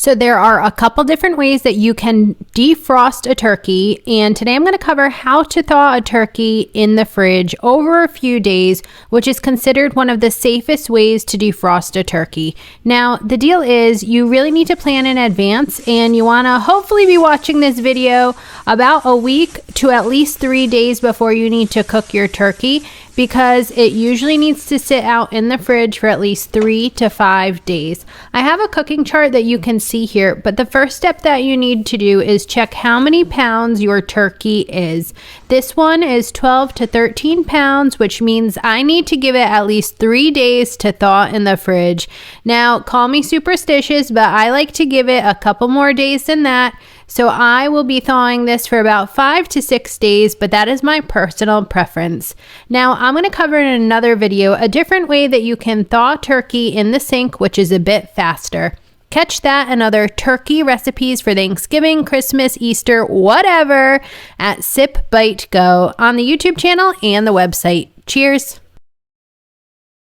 So there are a couple different ways that you can defrost a turkey, and today I'm going to cover how to thaw a turkey in the fridge over a few days, which is considered one of the safest ways to defrost a turkey. Now, the deal is you really need to plan in advance, and you want to hopefully be watching this video about a week to at least 3 days before you need to cook your turkey, because it usually needs to sit out in the fridge for at least 3 to 5 days. I have a cooking chart that you can see here, but the first step that you need to do is check how many pounds your turkey is. This one is 12 to 13 pounds, which means I need to give it at least 3 days to thaw in the fridge. Now, call me superstitious, but I like to give it a couple more days than that. So I will be thawing this for about 5 to 6 days, but that is my personal preference. Now I'm going to cover in another video a different way that you can thaw turkey in the sink, which is a bit faster. Catch that and other turkey recipes for Thanksgiving, Christmas, Easter, whatever at Sip Bite Go on the YouTube channel and the website. Cheers!